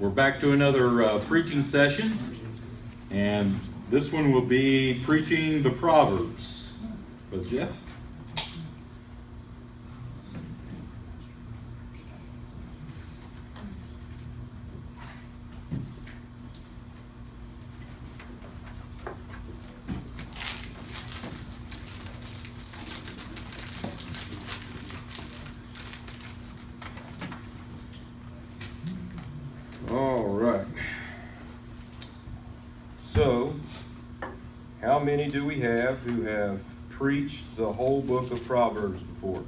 We're back to another preaching session, and this one will be preaching the Proverbs. But Jeff? All right. So, how many do we have who have preached the whole book of Proverbs before?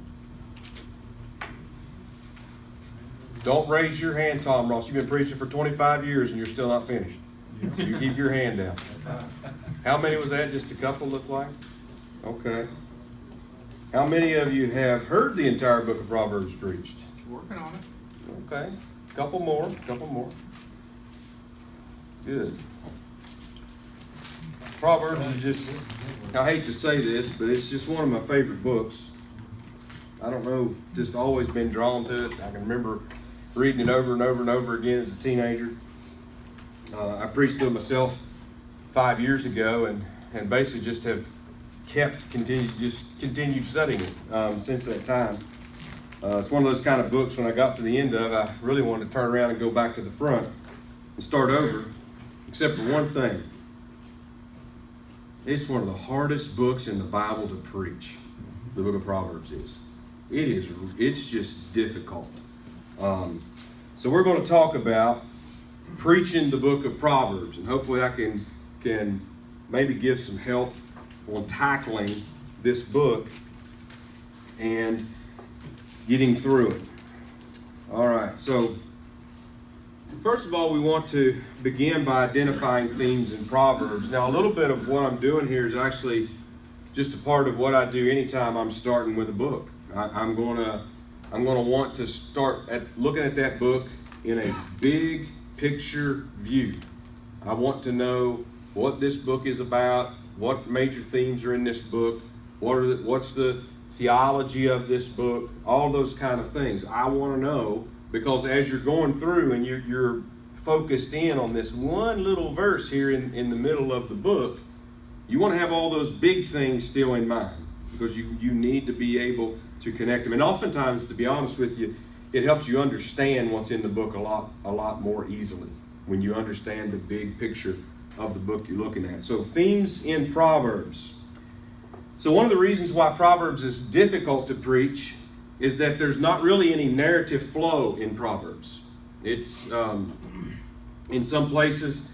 Don't raise your hand, Tom Ross. You've been preaching for 25 years and you're still not finished. So you keep your hand down. How many was that? Just a couple, look like? Okay. How many of you have heard the entire book of Proverbs preached? Working on it. Okay. Couple more. Good. Proverbs is just, I hate to say this, but it's just one of my favorite books. I don't know, just always been drawn to it. I can remember reading it over and over and over again as a teenager. I preached to it myself 5 years ago and basically just have continued studying it since that time. It's one of those kind of books when I got to the end of it, I really wanted to turn around and go back to the front and start over, except for one thing. It's one of the hardest books in the Bible to preach. The book of Proverbs is. It's just difficult. So we're going to talk about preaching the book of Proverbs, and hopefully I can maybe give some help on tackling this book and getting through it. All right, so first of all, we want to begin by identifying themes in Proverbs. Now, a little bit of what I'm doing here is actually just a part of what I do anytime I'm starting with a book. I'm going to want to start at looking at that book in a big picture view. I want to know what this book is about, what major themes are in this book, what's the theology of this book, all those kind of things. I want to know, because as you're going through and you're focused in on this one little verse here in the middle of the book, you want to have all those big things still in mind, because you need to be able to connect them. And oftentimes, to be honest with you, it helps you understand what's in the book a lot more easily when you understand the big picture of the book you're looking at. So, themes in Proverbs. So one of the reasons why Proverbs is difficult to preach is that there's not really any narrative flow in Proverbs. It's in some places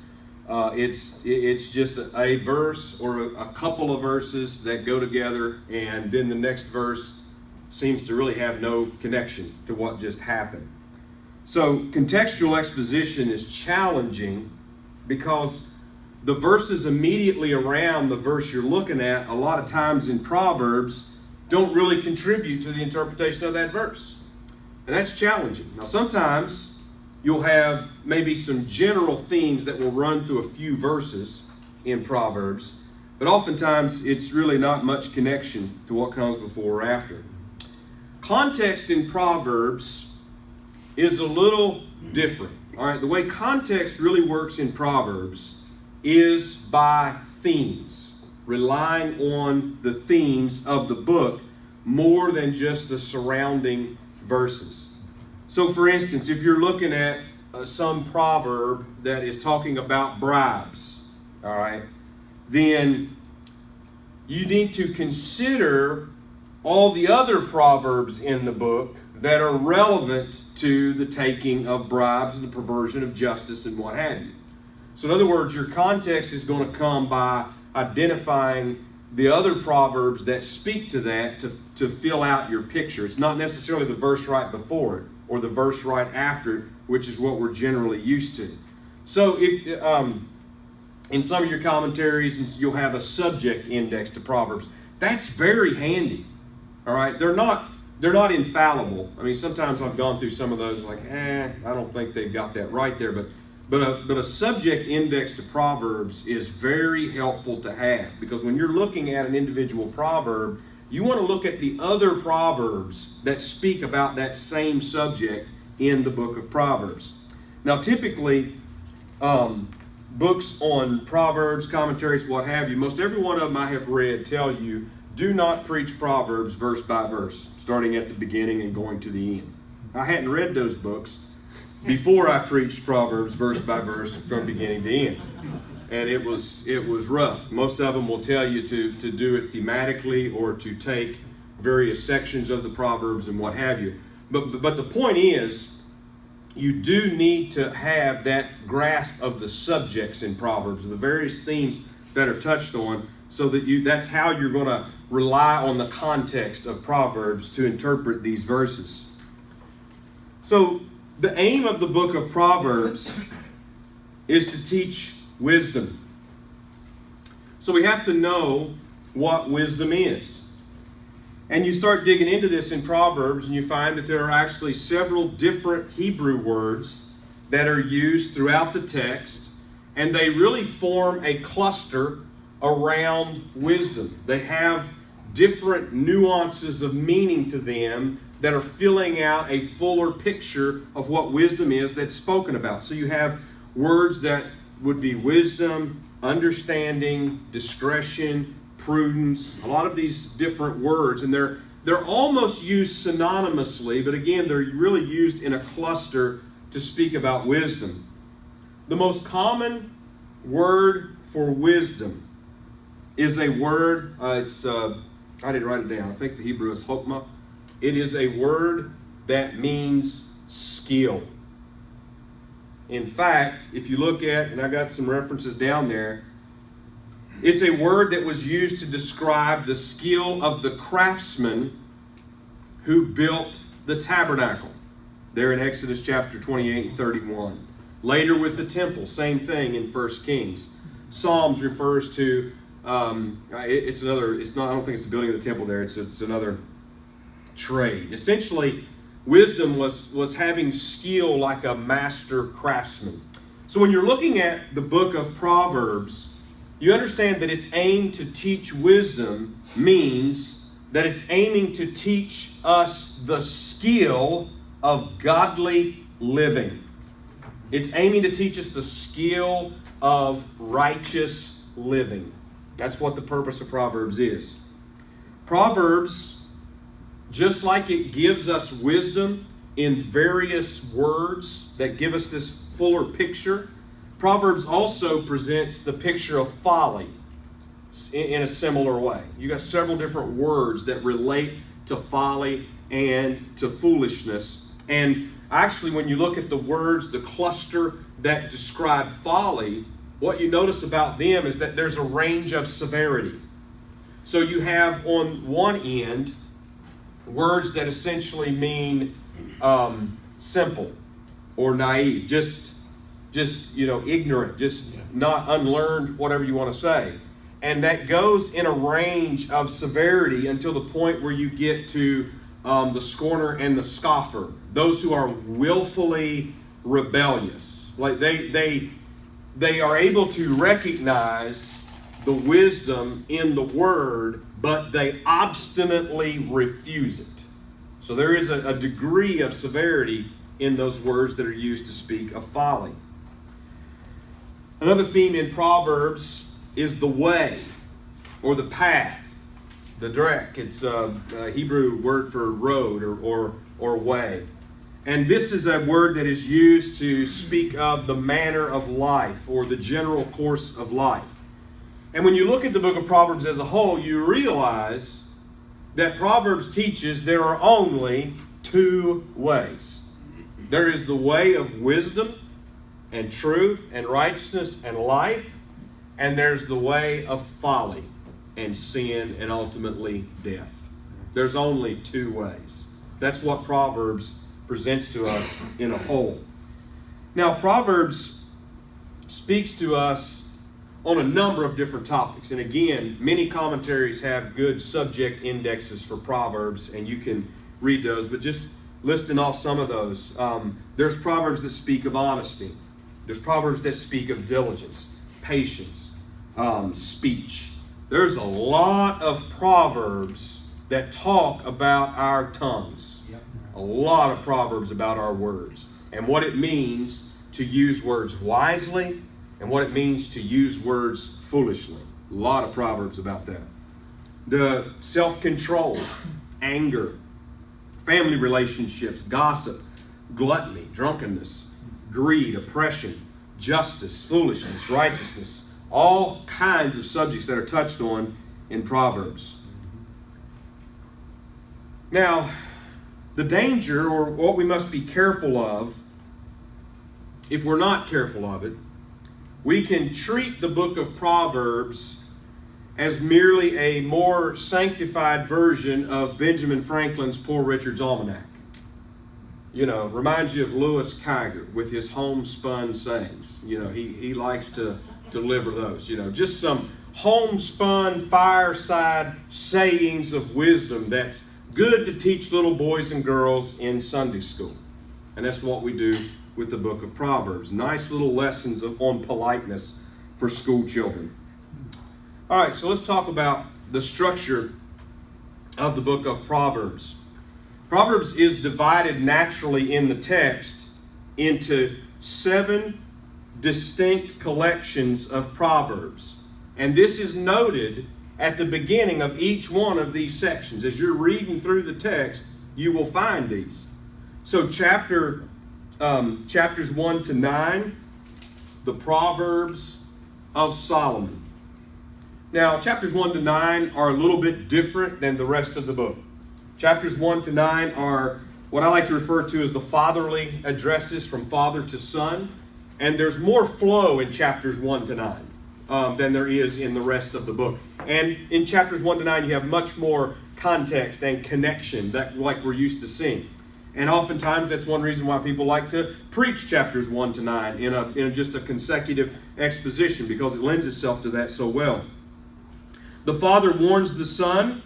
it's just a verse or a couple of verses that go together, and then the next verse seems to really have no connection to what just happened. So contextual exposition is challenging because the verses immediately around the verse you're looking at, a lot of times in Proverbs, don't really contribute to the interpretation of that verse. And that's challenging. Now, sometimes you'll have maybe some general themes that will run through a few verses in Proverbs, but oftentimes it's really not much connection to what comes before or after. Context in Proverbs is a little different. All right, the way context really works in Proverbs is by themes, relying on the themes of the book more than just the surrounding verses. So, for instance, if you're looking at some proverb that is talking about bribes, all right, then you need to consider all the other proverbs in the book that are relevant to the taking of bribes and the perversion of justice and what have you. So in other words, your context is going to come by identifying the other proverbs that speak to that to fill out your picture. It's not necessarily the verse right before it or the verse right after it, which is what we're generally used to. So if in some of your commentaries, you'll have a subject index to Proverbs. That's very handy. All right, they're not infallible. I mean, sometimes I've gone through some of those and like, I don't think they've got that right there, but a subject index to Proverbs is very helpful to have, because when you're looking at an individual proverb, you want to look at the other proverbs that speak about that same subject in the book of Proverbs. Now, typically, books on Proverbs, commentaries, what have you, most every one of them I have read tell you, do not preach Proverbs verse by verse, starting at the beginning and going to the end. I hadn't read those books before I preached Proverbs verse by verse from beginning to end. And it was rough. Most of them will tell you to do it thematically or to take various sections of the Proverbs and what have you. But the point is, you do need to have that grasp of the subjects in Proverbs, the various themes that are touched on, so that that's how you're going to rely on the context of Proverbs to interpret these verses. So the aim of the book of Proverbs is to teach wisdom. So we have to know what wisdom is. And you start digging into this in Proverbs and you find that there are actually several different Hebrew words that are used throughout the text, and they really form a cluster around wisdom. They have different nuances of meaning to them that are filling out a fuller picture of what wisdom is that's spoken about. So you have words that would be wisdom, understanding, discretion, prudence, a lot of these different words, and they're almost used synonymously, but again, they're really used in a cluster to speak about wisdom. The most common word for wisdom is a word, I didn't write it down, I think the Hebrew is hokmah. It is a word that means skill. In fact, if you look at, and I got some references down there, it's a word that was used to describe the skill of the craftsman who built the tabernacle. There in Exodus chapter 28 and 31. Later with the temple, same thing in 1 Kings. Psalms refers to, I don't think it's the building of the temple there, it's another trade. Essentially, wisdom was having skill like a master craftsman. So when you're looking at the book of Proverbs, you understand that it's aimed to teach wisdom means that it's aiming to teach us the skill of godly living. It's aiming to teach us the skill of righteous living. That's what the purpose of Proverbs is. Proverbs, just like it gives us wisdom in various words that give us this fuller picture, Proverbs also presents the picture of folly in a similar way. You got several different words that relate to folly and to foolishness. And actually, when you look at the words, the cluster that describe folly, what you notice about them is that there's a range of severity. So you have on one end words that essentially mean simple or naive, just ignorant, not unlearned, whatever you want to say. And that goes in a range of severity until the point where you get to the scorner and the scoffer, those who are willfully rebellious. Like they are able to recognize the wisdom in the word, but they obstinately refuse it. So there is a degree of severity in those words that are used to speak of folly. Another theme in Proverbs is the way or the path, the drek. It's a Hebrew word for road or way. And this is a word that is used to speak of the manner of life or the general course of life. And when you look at the book of Proverbs as a whole, you realize that Proverbs teaches there are only two ways. There is the way of wisdom and truth and righteousness and life, and there's the way of folly and sin and ultimately death. There's only two ways. That's what Proverbs presents to us in a whole. Now, Proverbs speaks to us on a number of different topics. And again, many commentaries have good subject indexes for Proverbs, and you can read those, but just listing off some of those. There's Proverbs that speak of honesty. There's Proverbs that speak of diligence, patience, speech. There's a lot of Proverbs that talk about our tongues. A lot of Proverbs about our words and what it means to use words wisely and what it means to use words foolishly. A lot of Proverbs about that. The self-control, anger, family relationships, gossip, gluttony, drunkenness, greed, oppression, justice, foolishness, righteousness, all kinds of subjects that are touched on in Proverbs. Now, the danger, or what we must be careful of, if we're not careful of it, we can treat the book of Proverbs as merely a more sanctified version of Benjamin Franklin's Poor Richard's Almanac. You know, reminds you of Louis Kiger with his homespun sayings. You know, he likes to deliver those. You know, just some homespun fireside sayings of wisdom that's good to teach little boys and girls in Sunday school. And that's what we do with the book of Proverbs. Nice little lessons on politeness for school children. All right, so let's talk about the structure of the book of Proverbs. Proverbs is divided naturally in the text into 7 distinct collections of Proverbs. And this is noted at the beginning of each one of these sections. As you're reading through the text, you will find these. So chapters 1 to 9, the Proverbs of Solomon. Now, chapters 1 to 9 are a little bit different than the rest of the book. Chapters 1 to 9 are what I like to refer to as the fatherly addresses from father to son. And there's more flow in chapters 1 to 9 than there is in the rest of the book. And in chapters 1 to 9, you have much more context and connection that like we're used to seeing. And oftentimes that's one reason why people like to preach chapters 1 to 9 in just a consecutive exposition, because it lends itself to that so well. The father warns the son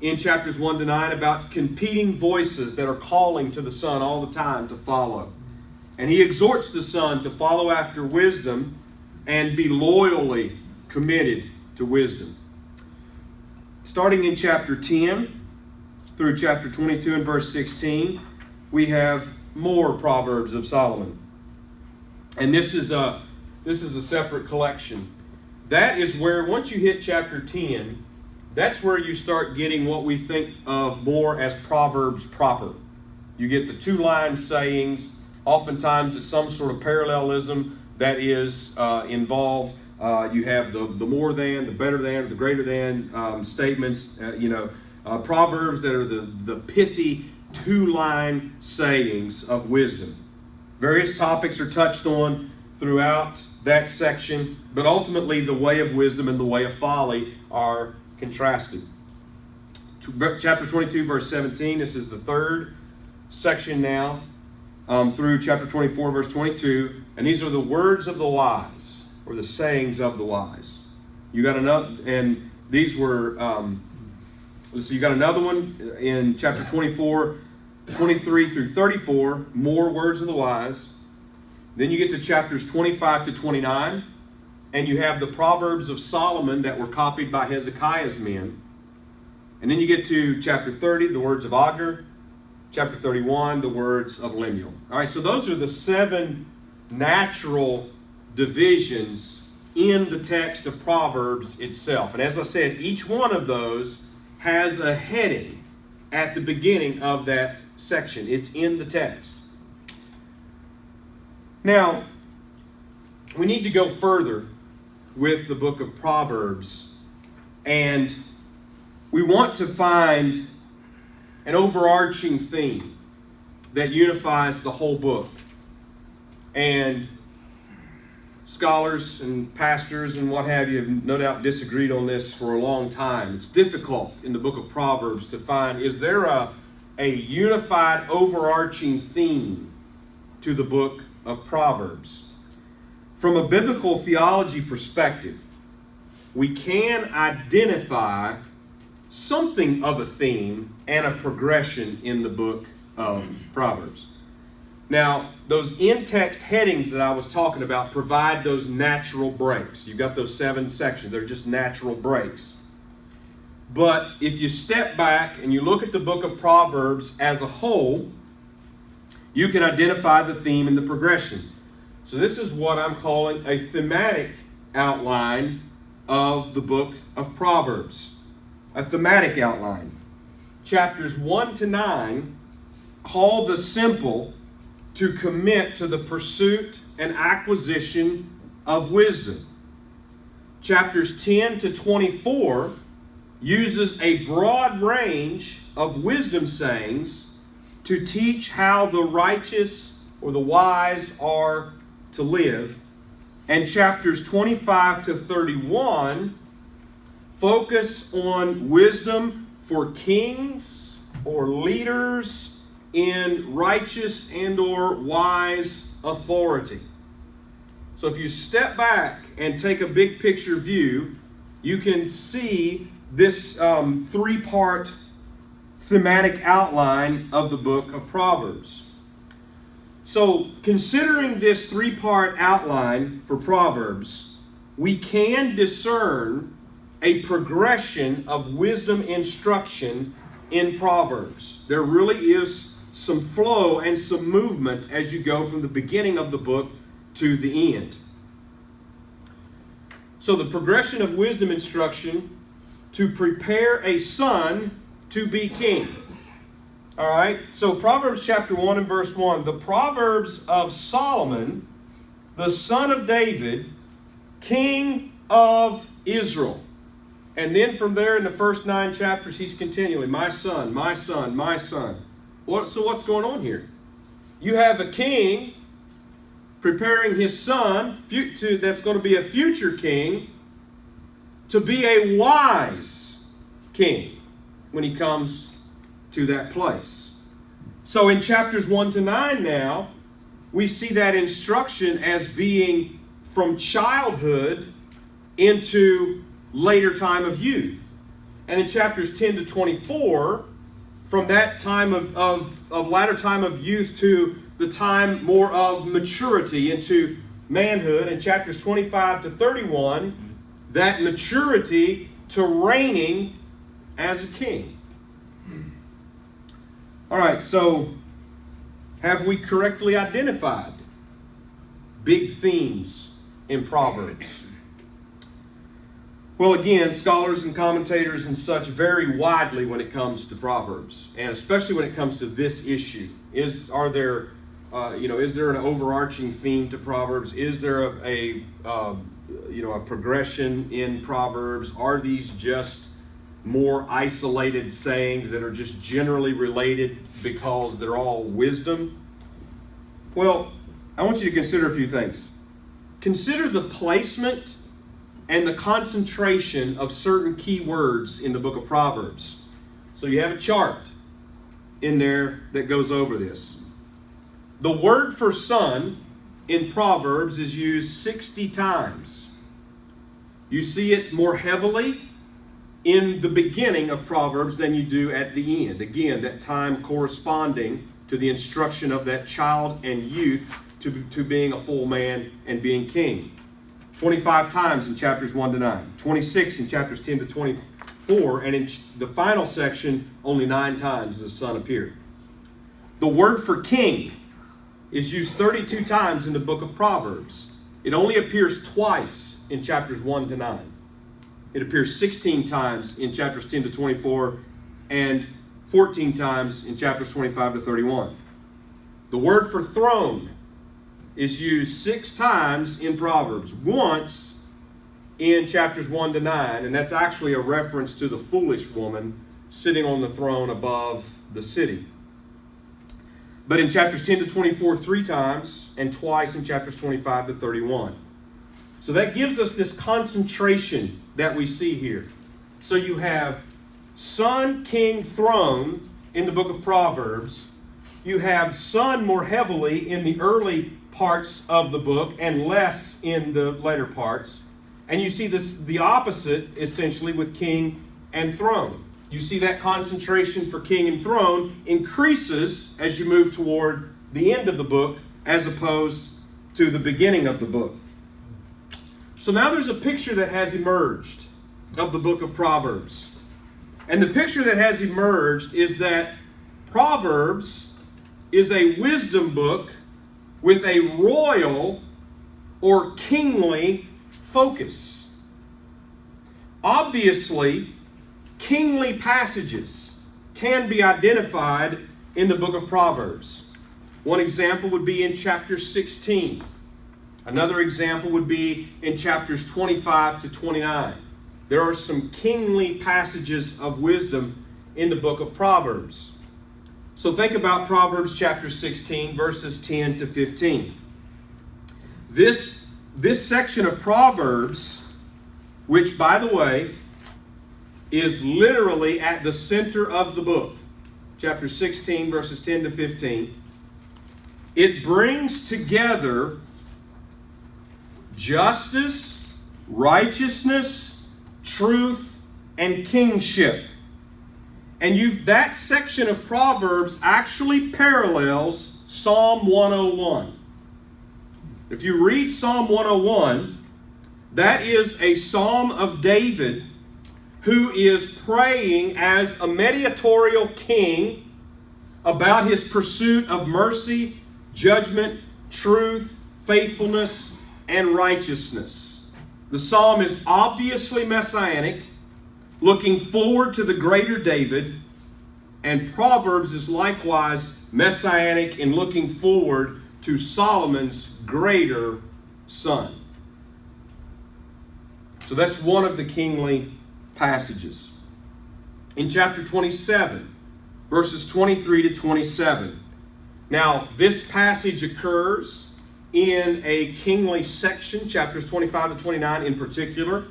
in chapters 1 to 9 about competing voices that are calling to the son all the time to follow. And he exhorts the son to follow after wisdom and be loyally committed to wisdom. Starting in chapter 10 through chapter 22 and verse 16, we have more Proverbs of Solomon. And this is a separate collection. That is where, once you hit chapter 10, that's where you start getting what we think of more as Proverbs proper. You get the 2-line sayings. Oftentimes it's some sort of parallelism that is involved. You have the more than, the better than, the greater than statements. Proverbs that are the pithy 2-line sayings of wisdom. Various topics are touched on throughout that section, but ultimately the way of wisdom and the way of folly are contrasted. Chapter 22, verse 17, this is the third section now, through chapter 24, verse 22, and these are the words of the wise, or the sayings of the wise. You got another, and these were, you got another one in chapter 24, 23 through 34, more words of the wise. Then you get to chapters 25 to 29, and you have the Proverbs of Solomon that were copied by Hezekiah's men. And then you get to chapter 30, the words of Agur. Chapter 31, the words of Lemuel. All right, so those are the 7 natural divisions in the text of Proverbs itself. And as I said, each one of those has a heading at the beginning of that section. It's in the text. Now, we need to go further with the book of Proverbs, and we want to find an overarching theme that unifies the whole book. And scholars and pastors and what have you have no doubt disagreed on this for a long time. It's difficult in the book of Proverbs to find, is there a unified overarching theme to the book of Proverbs? From a biblical theology perspective, we can identify something of a theme and a progression in the book of Proverbs. Now, those in-text headings that I was talking about provide those natural breaks. You've got those 7 sections. They're just natural breaks. But if you step back and you look at the book of Proverbs as a whole, you can identify the theme and the progression. So this is what I'm calling a thematic outline of the book of Proverbs. A thematic outline. Chapters 1 to 9 call the simple to commit to the pursuit and acquisition of wisdom. Chapters 10 to 24 uses a broad range of wisdom sayings to teach how the righteous or the wise are to live. And chapters 25 to 31 focus on wisdom for kings or leaders in righteous and or wise authority. So if you step back and take a big picture view, you can see this three-part thematic outline of the book of Proverbs. So considering this three-part outline for Proverbs, we can discern a progression of wisdom instruction in Proverbs. There really is some flow and some movement as you go from the beginning of the book to the end. So the progression of wisdom instruction to prepare a son to be king. All right, so Proverbs chapter 1 and verse 1, the Proverbs of Solomon, the son of David, king of Israel. And then from there in the first 9 chapters, he's continually, my son, my son, my son. So what's going on here? You have a king preparing his son, that's going to be a future king, to be a wise king when he comes to that place. So in chapters 1 to 9 now, we see that instruction as being from childhood into later time of youth. And in chapters 10 to 24, from that time of latter time of youth to the time more of maturity into manhood. In chapters 25 to 31, that maturity to reigning as a king. All right, so have we correctly identified big themes in Proverbs? Well, again, scholars and commentators and such vary widely when it comes to Proverbs, and especially when it comes to this issue. Is there an overarching theme to Proverbs? Is there a progression in Proverbs? Are these just more isolated sayings that are just generally related because they're all wisdom? Well, I want you to consider a few things. Consider the placement and the concentration of certain key words in the book of Proverbs. So you have a chart in there that goes over this. The word for son in Proverbs is used 60 times. You see it more heavily in the beginning of Proverbs than you do at the end. Again, that time corresponding to the instruction of that child and youth to being a full man and being king. 25 times in chapters 1 to 9. 26 in chapters 10 to 24. And in the final section, only 9 times does the son appear. The word for king is used 32 times in the book of Proverbs. It only appears twice in chapters 1 to 9. It appears 16 times in chapters 10 to 24 and 14 times in chapters 25 to 31. The word for throne is used 6 times in Proverbs. Once in chapters 1 to 9, and that's actually a reference to the foolish woman sitting on the throne above the city. But in chapters 10 to 24, 3 times, and twice in chapters 25 to 31. So that gives us this concentration that we see here. So you have son, king, throne in the book of Proverbs. You have son more heavily in the early parts of the book and less in the later parts. And you see the opposite essentially with king and throne. You see that concentration for king and throne increases as you move toward the end of the book as opposed to the beginning of the book. So now there's a picture that has emerged of the book of Proverbs. And the picture that has emerged is that Proverbs is a wisdom book with a royal or kingly focus. Obviously, kingly passages can be identified in the book of Proverbs. One example would be in chapter 16. Another example would be in chapters 25 to 29. There are some kingly passages of wisdom in the book of Proverbs. So think about Proverbs chapter 16, verses 10 to 15. This section of Proverbs, which, by the way, is literally at the center of the book, chapter 16, verses 10 to 15, it brings together justice, righteousness, truth, and kingship. And that section of Proverbs actually parallels Psalm 101. If you read Psalm 101, that is a psalm of David who is praying as a mediatorial king about his pursuit of mercy, judgment, truth, faithfulness, and righteousness. The psalm is obviously messianic, looking forward to the greater David, and Proverbs is likewise messianic in looking forward to Solomon's greater son. So that's one of the kingly passages. In chapter 27, verses 23 to 27. Now, this passage occurs in a kingly section, chapters 25 to 29 in particular.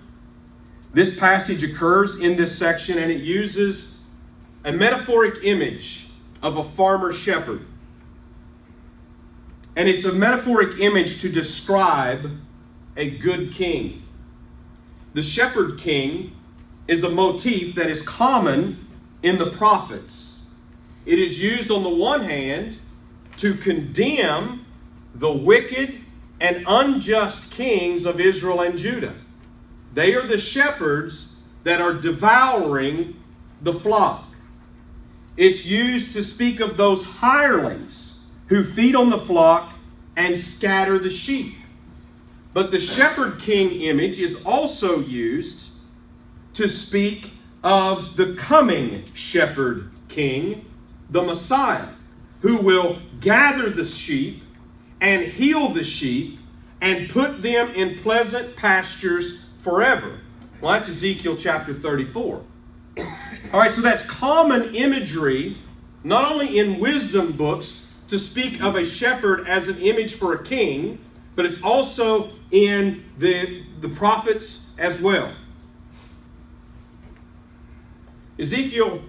This passage occurs in this section, and it uses a metaphoric image of a farmer shepherd. And it's a metaphoric image to describe a good king. The shepherd king is a motif that is common in the prophets. It is used on the one hand to condemn the wicked and unjust kings of Israel and Judah. They are the shepherds that are devouring the flock. It's used to speak of those hirelings who feed on the flock and scatter the sheep. But the shepherd king image is also used to speak of the coming shepherd king, the Messiah, who will gather the sheep and heal the sheep and put them in pleasant pastures forever. Well, that's Ezekiel chapter 34. All right, so that's common imagery, not only in wisdom books, to speak of a shepherd as an image for a king, but it's also in the prophets as well. Ezekiel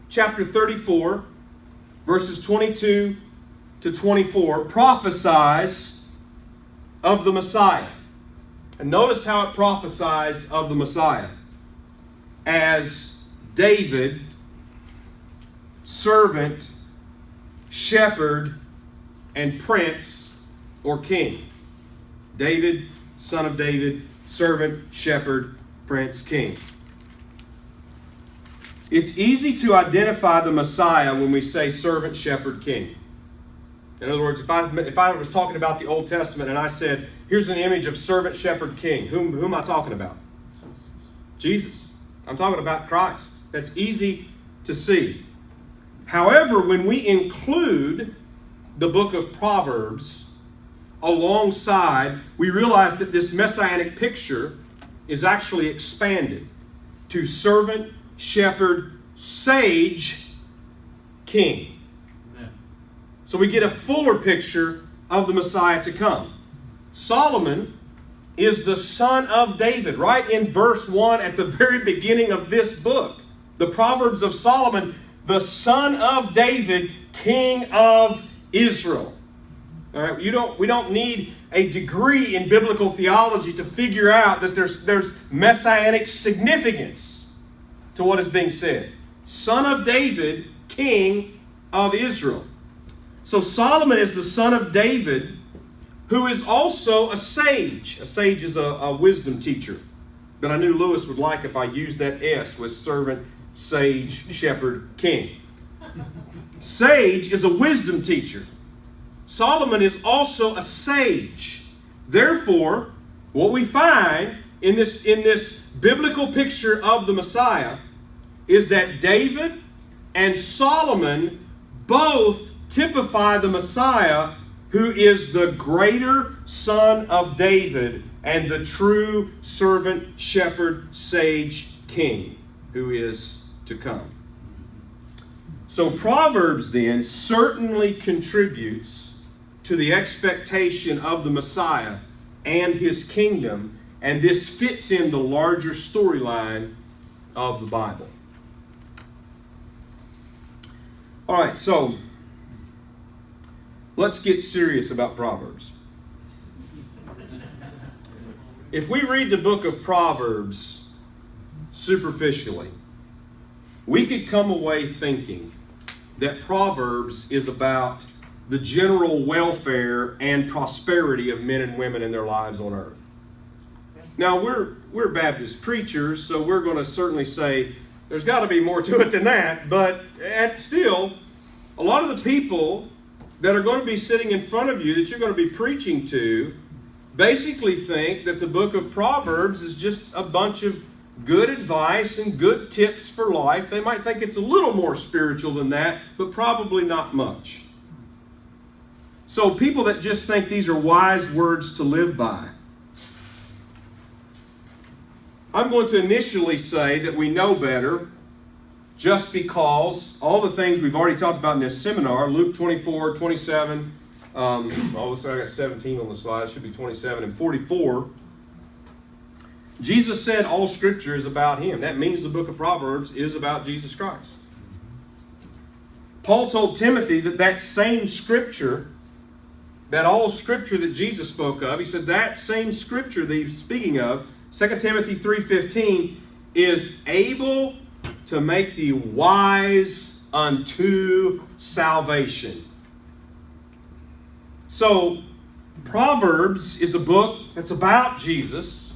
chapter 34, verses 22 to 24, prophesies of the Messiah. And notice how it prophesies of the Messiah as David, servant, shepherd, and prince or king. David, son of David, servant, shepherd, prince, king. It's easy to identify the Messiah when we say servant, shepherd, king. In other words, if I was talking about the Old Testament and I said, here's an image of servant, shepherd, king, who am I talking about? Jesus. I'm talking about Christ. That's easy to see. However, when we include the book of Proverbs alongside, we realize that this messianic picture is actually expanded to servant, shepherd, sage, king. Amen. So we get a fuller picture of the Messiah to come. Solomon is the son of David, right in verse 1 at the very beginning of this book. The Proverbs of Solomon, the son of David, king of Israel. All right, we don't need a degree in biblical theology to figure out that there's messianic significance to what is being said. Son of David, king of Israel. So Solomon is the son of David, who is also a sage. A sage is a wisdom teacher. But I knew Lewis would like if I used that S with servant, sage, shepherd, king. Sage is a wisdom teacher. Solomon is also a sage. Therefore, what we find in this biblical picture of the Messiah is that David and Solomon both typify the Messiah, who is the greater son of David and the true servant, shepherd, sage, king who is to come. So Proverbs then certainly contributes to the expectation of the Messiah and his kingdom, and this fits in the larger storyline of the Bible. All right, so let's get serious about Proverbs. If we read the book of Proverbs superficially, we could come away thinking that Proverbs is about the general welfare and prosperity of men and women in their lives on earth. Now, we're Baptist preachers, so we're going to certainly say there's got to be more to it than that, but still, a lot of the people that are going to be sitting in front of you that you're going to be preaching to basically think that the book of Proverbs is just a bunch of good advice and good tips for life. They might think it's a little more spiritual than that, but probably not much. So people that just think these are wise words to live by, I'm going to initially say that we know better just because all the things we've already talked about in this seminar, Luke 24, 27, looks like I got 17 on the slide, it should be 27 and 44. Jesus said all Scripture is about Him. That means the book of Proverbs is about Jesus Christ. Paul told Timothy that same Scripture, that all Scripture that Jesus spoke of, he said that same Scripture that he's speaking of, 2 Timothy 3:15, is able to make thee wise unto salvation. So, Proverbs is a book that's about Jesus.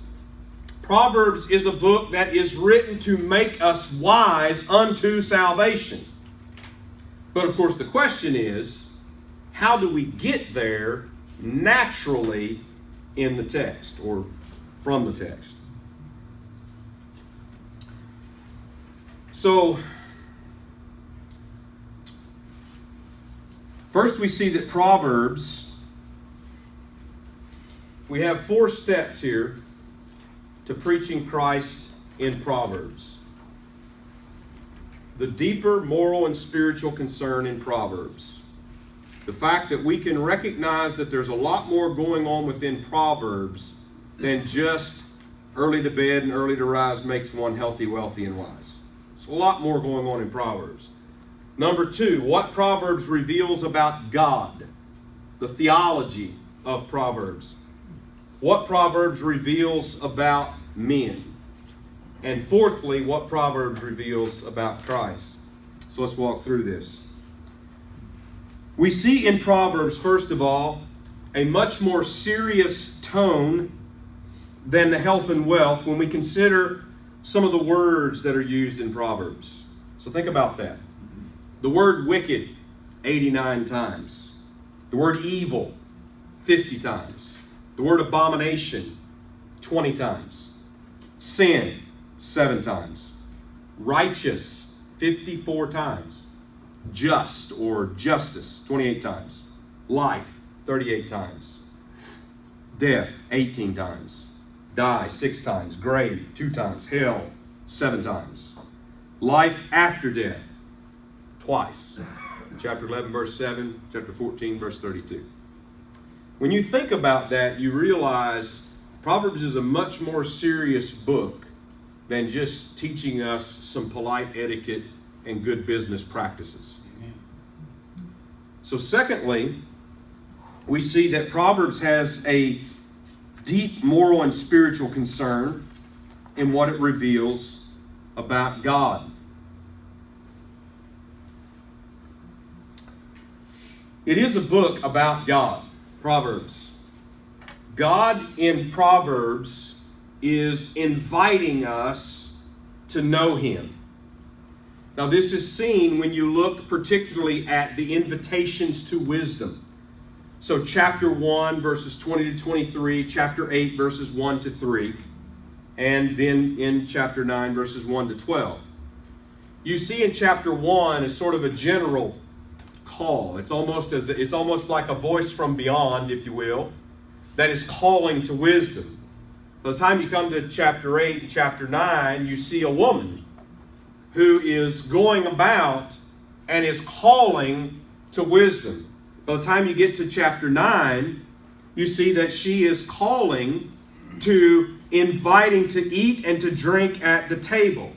Proverbs is a book that is written to make us wise unto salvation. But of course the question is, how do we get there naturally in the text or from the text? So, first we see that Proverbs, we have 4 steps here to preaching Christ in Proverbs. The deeper moral and spiritual concern in Proverbs. The fact that we can recognize that there's a lot more going on within Proverbs than just early to bed and early to rise makes one healthy, wealthy, and wise. There's a lot more going on in Proverbs. Number 2, what Proverbs reveals about God. The theology of Proverbs. What Proverbs reveals about men. And fourthly, what Proverbs reveals about Christ. So let's walk through this. We see in Proverbs, first of all, a much more serious tone than the health and wealth when we consider some of the words that are used in Proverbs. So think about that. The word wicked, 89 times. The word evil, 50 times. The word abomination, 20 times. Sin, 7 times. Righteous, 54 times. Just or justice, 28 times. Life, 38 times. Death, 18 times. Die, 6 times. Grave, 2 times. Hell, 7 times. Life after death, twice. Chapter 11, verse 7. Chapter 14, verse 32. When you think about that, you realize Proverbs is a much more serious book than just teaching us some polite etiquette and good business practices. So secondly, we see that Proverbs has a deep moral and spiritual concern in what it reveals about God. It is a book about God, Proverbs. God in Proverbs is inviting us to know Him. Now, this is seen when you look particularly at the invitations to wisdom. So chapter 1, verses 20 to 23, chapter 8, verses 1 to 3, and then in chapter 9, verses 1 to 12. You see in chapter 1 is sort of a general call. It's almost like a voice from beyond, if you will, that is calling to wisdom. By the time you come to chapter 8 and chapter 9, you see a woman who is going about and is calling to wisdom. By the time you get to chapter 9, you see that she is calling to inviting to eat and to drink at the table.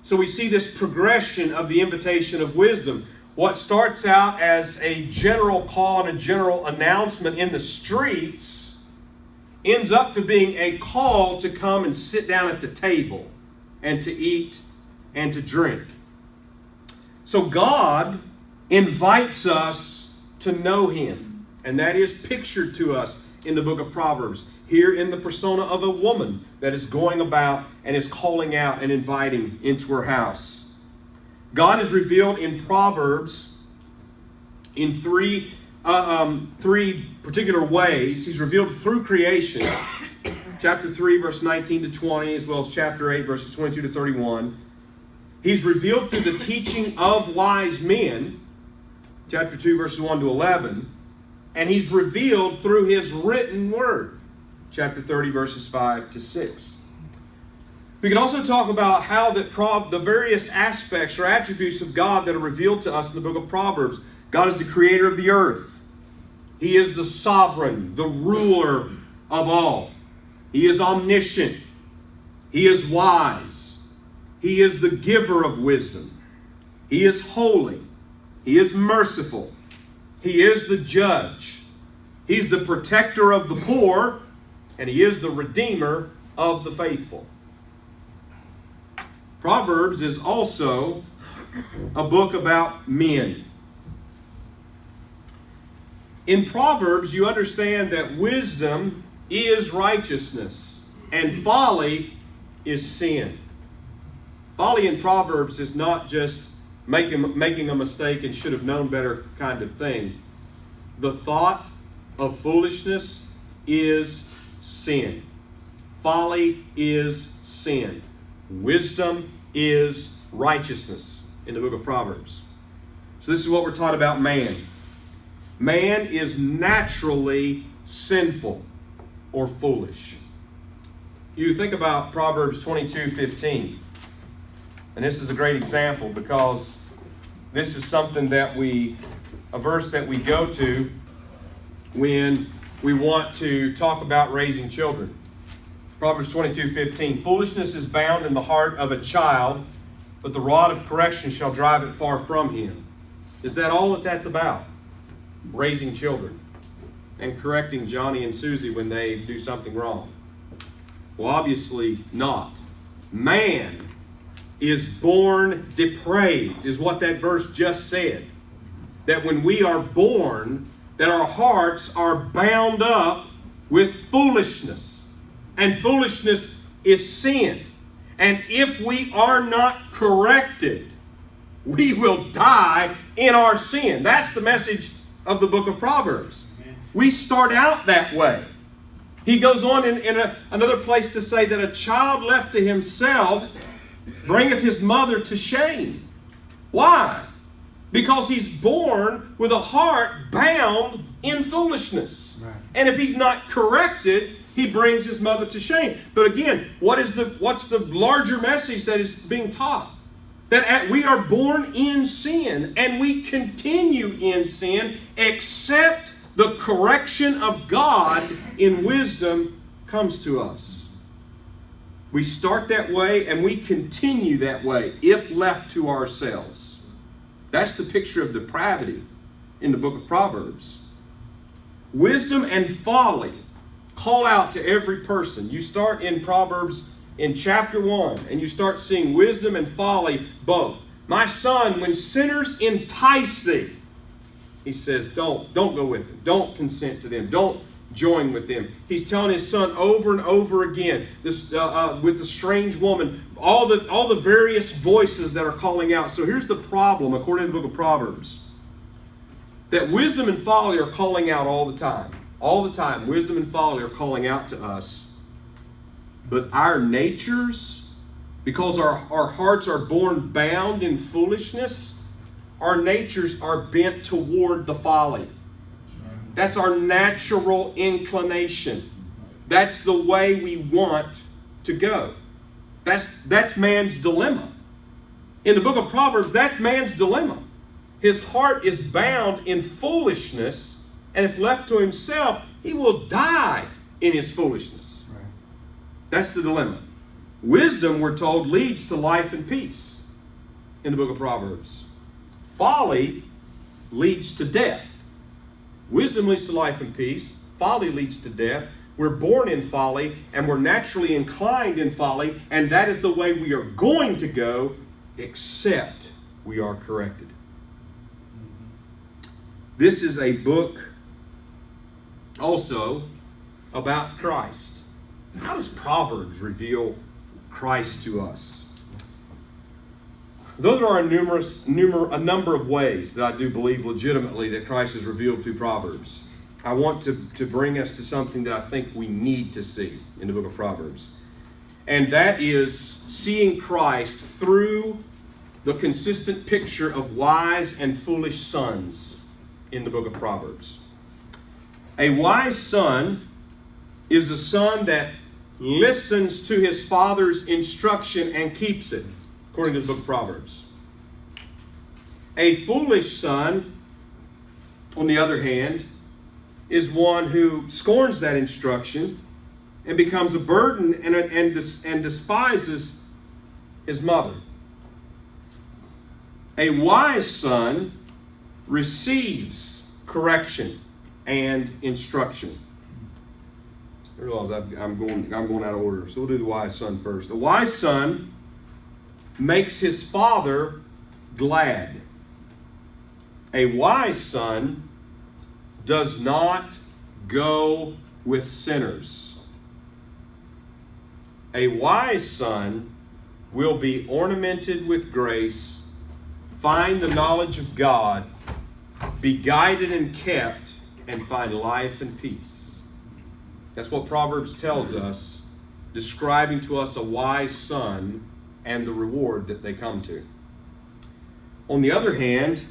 So we see this progression of the invitation of wisdom. What starts out as a general call and a general announcement in the streets ends up to being a call to come and sit down at the table and to eat and to drink. So God invites us to know Him, and that is pictured to us in the book of Proverbs, here in the persona of a woman that is going about and is calling out and inviting into her house. God is revealed in Proverbs in three particular ways. He's revealed through creation, chapter 3, verse 19 to 20, as well as chapter 8, verses 22 to 31. He's revealed through the teaching of wise men, chapter 2, verses 1 to 11. And He's revealed through His written word, chapter 30, verses 5 to 6. We can also talk about how the various aspects or attributes of God that are revealed to us in the book of Proverbs. God is the creator of the earth. He is the sovereign, the ruler of all. He is omniscient. He is wise. He is the giver of wisdom. He is holy. He is merciful. He is the judge. He's the protector of the poor, and He is the redeemer of the faithful. Proverbs is also a book about men. In Proverbs, you understand that wisdom is righteousness, and folly is sin. Folly in Proverbs is not just making a mistake and should have known better kind of thing. The thought of foolishness is sin. Folly is sin. Wisdom is righteousness in the book of Proverbs. So this is what we're taught about man. Man is naturally sinful or foolish. You think about Proverbs 22:15. And this is a great example because this is something a verse that we go to when we want to talk about raising children. Proverbs 22:15. Foolishness is bound in the heart of a child, but the rod of correction shall drive it far from him. Is that all that's about? Raising children and correcting Johnny and Susie when they do something wrong? Well, obviously not. Man is born depraved, is what that verse just said. That when we are born, that our hearts are bound up with foolishness. And foolishness is sin. And if we are not corrected, we will die in our sin. That's the message of the book of Proverbs. We start out that way. He goes on in another place to say that a child left to himself bringeth his mother to shame. Why? Because he's born with a heart bound in foolishness. Right. And if he's not corrected, he brings his mother to shame. But again, what's the larger message that is being taught? That we are born in sin and we continue in sin except the correction of God in wisdom comes to us. We start that way and we continue that way if left to ourselves. That's the picture of depravity in the book of Proverbs. Wisdom and folly call out to every person. You start in Proverbs in chapter 1 and you start seeing wisdom and folly both. My son, when sinners entice thee, he says, don't go with them. Don't consent to them. Don't join with them. He's telling his son over and over again, this with the strange woman, all the various voices that are calling out. So here's the problem, according to the book of Proverbs. that wisdom and folly are calling out all the time. All the time, wisdom and folly are calling out to us. But our natures, because our hearts are born bound in foolishness, our natures are bent toward the folly. That's our natural inclination. That's the way we want to go. That's man's dilemma. In the book of Proverbs, that's man's dilemma. His heart is bound in foolishness, and if left to himself, he will die in his foolishness. Right. That's the dilemma. Wisdom, we're told, leads to life and peace in the book of Proverbs. Folly leads to death. Wisdom leads to life and peace. Folly leads to death. We're born in folly, and we're naturally inclined in folly, and that is the way we are going to go, except we are corrected. This is a book also about Christ. How does Proverbs reveal Christ to us? Though there are a number of ways that I do believe legitimately that Christ is revealed through Proverbs, I want to bring us to something that I think we need to see in the book of Proverbs. And that is seeing Christ through the consistent picture of wise and foolish sons in the book of Proverbs. A wise son is a son that listens to his father's instruction and keeps it, according to the book of Proverbs. A foolish son, on the other hand, is one who scorns that instruction and becomes a burden and despises his mother. A wise son receives correction and instruction. I realize I'm going out of order, so we'll do the wise son first. The wise son makes his father glad. A wise son does not go with sinners. A wise son will be ornamented with grace, find the knowledge of God, be guided and kept, and find life and peace. That's what Proverbs tells us, describing to us a wise son and the reward that they come to. On the other hand,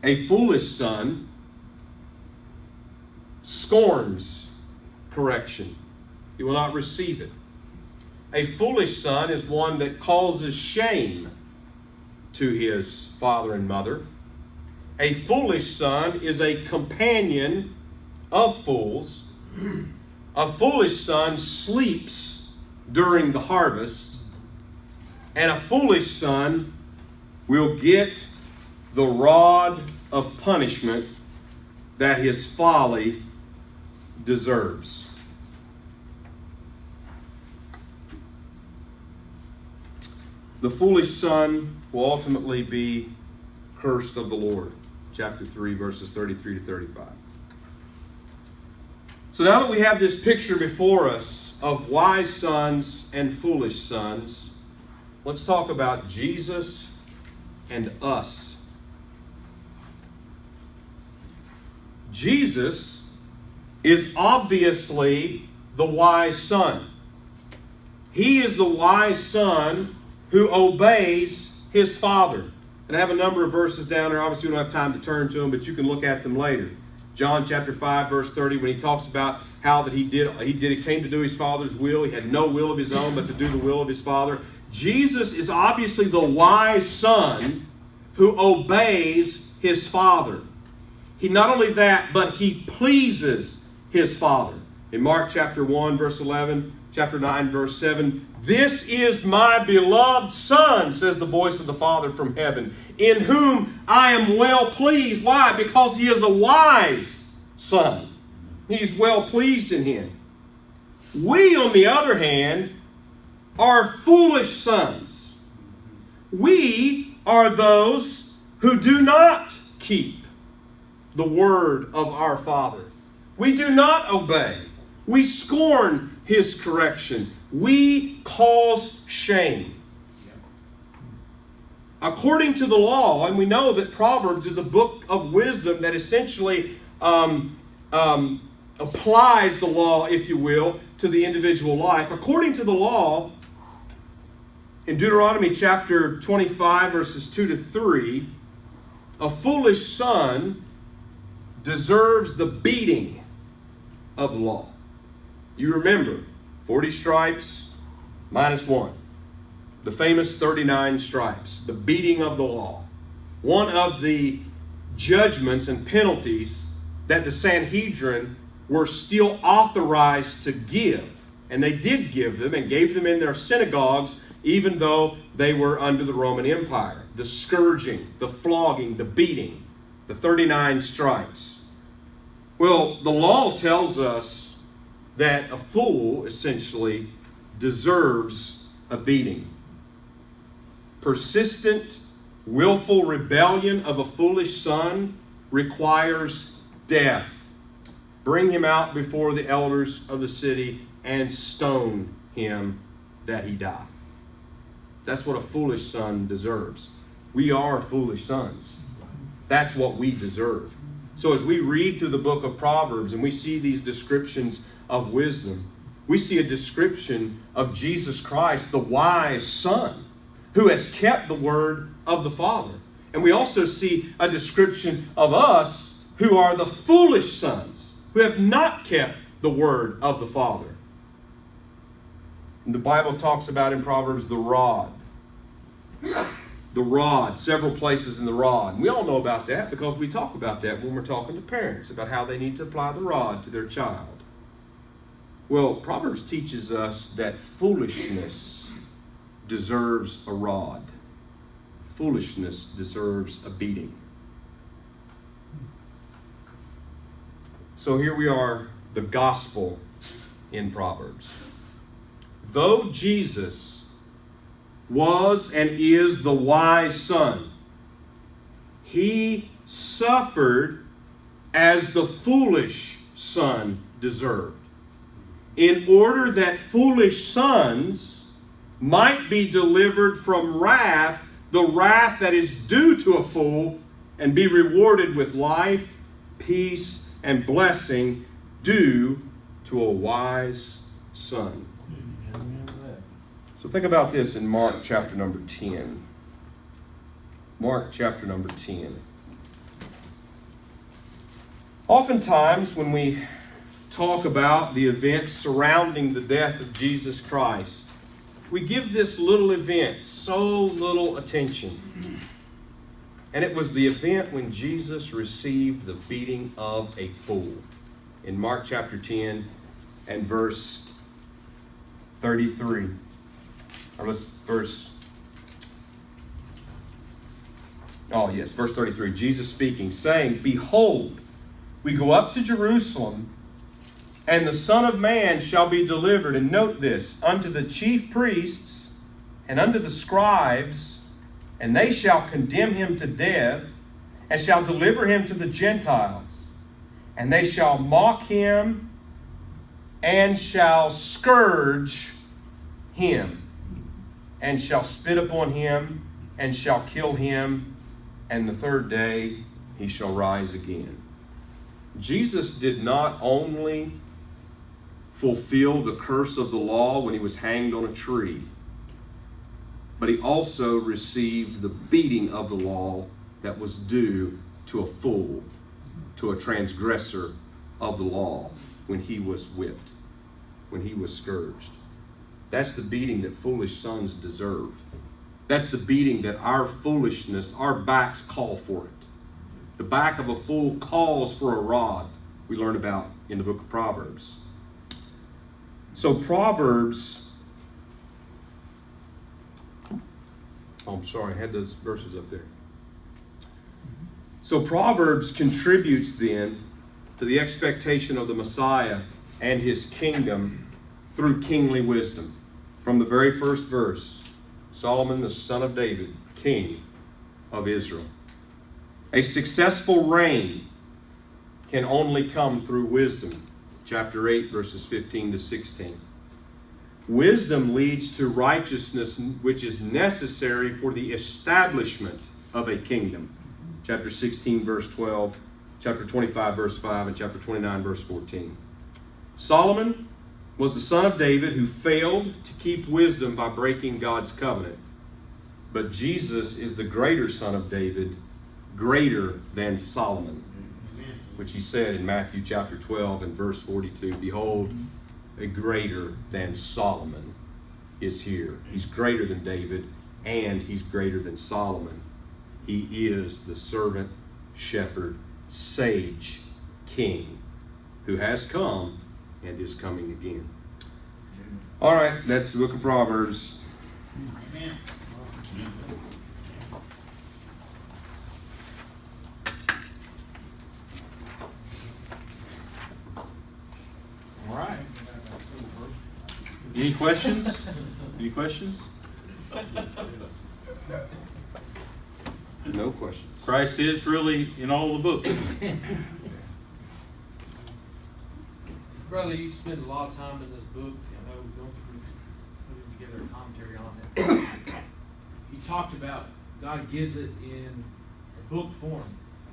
a foolish son scorns correction. He will not receive it. A foolish son is one that causes shame to his father and mother. A foolish son is a companion of fools. A foolish son sleeps during the harvest. And a foolish son will get the rod of punishment that his folly deserves. The foolish son will ultimately be cursed of the Lord. Chapter 3, verses 33 to 35. So now that we have this picture before us of wise sons and foolish sons, let's talk about Jesus and us. Jesus is obviously the wise son. He is the wise son who obeys his father. And I have a number of verses down there. Obviously, we don't have time to turn to them, but you can look at them later. John chapter 5, verse 30, when he talks about how that he came to do his father's will. He had no will of his own, but to do the will of his father. Jesus is obviously the wise son who obeys his father. He not only that, but he pleases his father. In Mark chapter 1, verse 11, chapter 9, verse 7, "This is my beloved Son," says the voice of the Father from heaven, "in whom I am well pleased." Why? Because he is a wise son. He's well pleased in him. We, on the other hand, are foolish sons. We are those who do not keep the word of our Father. We do not obey. We scorn his correction. We cause shame. according to the law, and we know that Proverbs is a book of wisdom that essentially applies the law, if you will, to the individual life. According to the law, in Deuteronomy chapter 25, verses 2 to 3, a foolish son deserves the beating of the law. You remember, 40 stripes minus 1. The famous 39 stripes, the beating of the law. One of the judgments and penalties that the Sanhedrin were still authorized to give. And they did give them and gave them in their synagogues, even though they were under the Roman Empire. The scourging, the flogging, the beating, the 39 stripes. Well, the law tells us that a fool essentially deserves a beating. Persistent, willful rebellion of a foolish son requires death. Bring him out before the elders of the city and stone him that he die. That's what a foolish son deserves. We are foolish sons. That's what we deserve. So as we read through the book of Proverbs and we see these descriptions of wisdom, we see a description of Jesus Christ, the wise son, who has kept the word of the Father. And we also see a description of us who are the foolish sons, who have not kept the word of the Father. And the Bible talks about in Proverbs the rod. The rod, several places in the rod. And we all know about that because we talk about that when we're talking to parents about how they need to apply the rod to their child. Well, Proverbs teaches us that foolishness deserves a rod. Foolishness deserves a beating. So here we are, the gospel in Proverbs. Though Jesus was and is the wise son, he suffered as the foolish son deserved, in order that foolish sons might be delivered from wrath, the wrath that is due to a fool, and be rewarded with life, peace, and blessing due to a wise son. So think about this in Mark chapter number 10. Mark chapter number 10. Oftentimes when we talk about the events surrounding the death of Jesus Christ, we give this little event so little attention. And it was the event when Jesus received the beating of a fool. In Mark chapter 10 and verse 33. Verse 33. Jesus speaking, saying, "Behold, we go up to Jerusalem, and the Son of Man shall be delivered," and note this, "unto the chief priests and unto the scribes, and they shall condemn him to death, and shall deliver him to the Gentiles. And they shall mock him, and shall scourge him, and shall spit upon him, and shall kill him, and the third day he shall rise again." Jesus did not only fulfill the curse of the law when he was hanged on a tree, but he also received the beating of the law that was due to a fool, to a transgressor of the law, when he was whipped, when he was scourged. That's the beating that foolish sons deserve. That's the beating that our foolishness, our backs call for it. The back of a fool calls for a rod, we learn about in the book of Proverbs. So Proverbs, I had those verses up there. So Proverbs contributes then to the expectation of the Messiah and his kingdom through kingly wisdom. From the very first verse, Solomon, the son of David, king of Israel. A successful reign can only come through wisdom. Chapter 8, verses 15 to 16. Wisdom leads to righteousness, which is necessary for the establishment of a kingdom. Chapter 16, verse 12, chapter 25, verse 5, and chapter 29, verse 14. Solomon was the son of David who failed to keep wisdom by breaking God's covenant. But Jesus is the greater son of David, greater than Solomon, which he said in Matthew chapter 12 and verse 42, behold, a greater than Solomon is here. He's greater than David, and he's greater than Solomon. He is the servant, shepherd, sage, king, who has come and is coming again. All right, that's the book of Proverbs. Amen. All right. Any questions? Any questions? No questions. Christ is really in all the books. Brother, you spend a lot of time in this book. I know going through putting together a commentary on it. He talked about God gives it in a book form,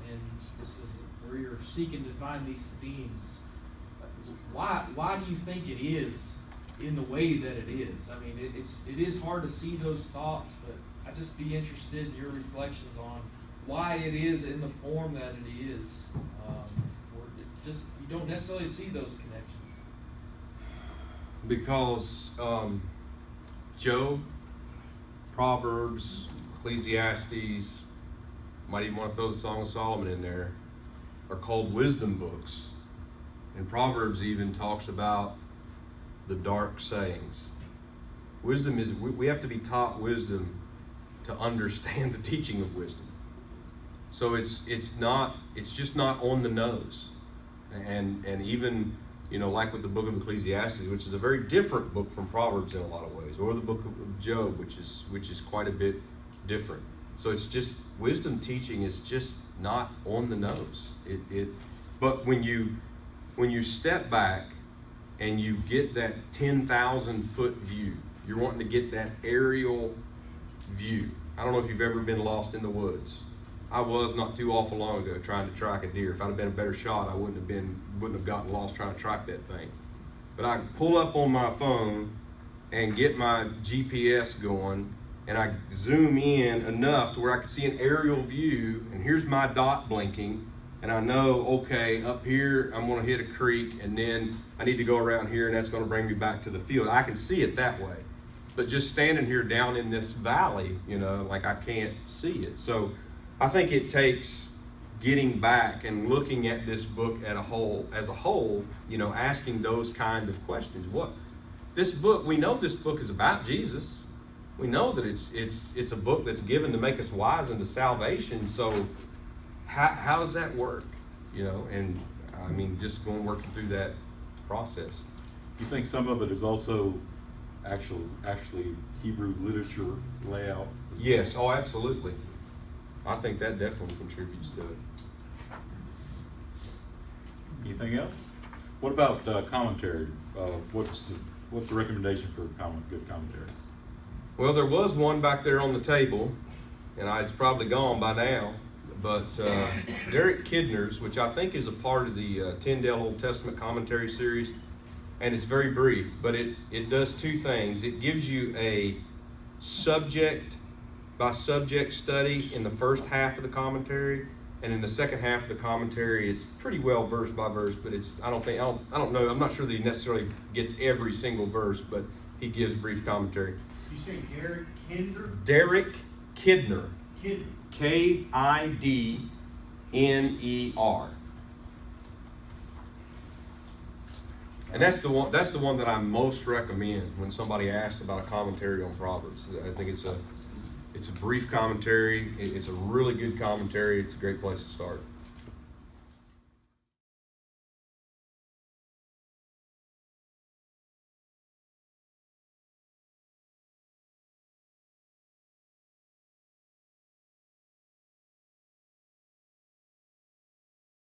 and this is where you're seeking to find these themes. Why do you think it is in the way that it is? I mean, it is hard to see those thoughts, but I'd just be interested in your reflections on why it is in the form that it is. Or just you don't necessarily see those connections. Because Job, Proverbs, Ecclesiastes, might even want to throw the Song of Solomon in there, are called wisdom books. And Proverbs even talks about the dark sayings. Wisdom is, we have to be taught wisdom to understand the teaching of wisdom. So it's just not on the nose. And even, like with the book of Ecclesiastes, which is a very different book from Proverbs in a lot of ways, or the book of Job, which is quite a bit different. So it's just, wisdom teaching is just not on the nose. But when you step back and you get that 10,000 foot view, you're wanting to get that aerial view. I don't know if you've ever been lost in the woods. I was not too awful long ago trying to track a deer. If I'd have been a better shot, I wouldn't have gotten lost trying to track that thing. But I pull up on my phone and get my GPS going, and I zoom in enough to where I can see an aerial view, and here's my dot blinking, and I know, okay, up here I'm going to hit a creek, and then I need to go around here, and that's going to bring me back to the field. I can see it that way. But just standing here down in this valley, I can't see it. So I think it takes getting back and looking at this book as a whole, asking those kind of questions. We know this book is about Jesus. We know that it's a book that's given to make us wise unto salvation. So how does that work? And I mean, just working through that process. You think some of it is also actually Hebrew literature layout? Yes, oh, absolutely. I think that definitely contributes to it. Anything else? What about commentary? What's the recommendation for good commentary? Well, there was one back there on the table, and it's probably gone by now. But Derek Kidner's, which I think is a part of the Tyndale Old Testament commentary series, and it's very brief, but it does two things. It gives you a subject by subject study in the first half of the commentary, and in the second half of the commentary, it's pretty well verse by verse. But I don't know. I'm not sure that he necessarily gets every single verse, but he gives brief commentary. You say Derek Kinder? Derek Kidner. Kidner. Kidner. And that's the one that I most recommend when somebody asks about a commentary on Proverbs. I think it's a brief commentary. It's a really good commentary. It's a great place to start.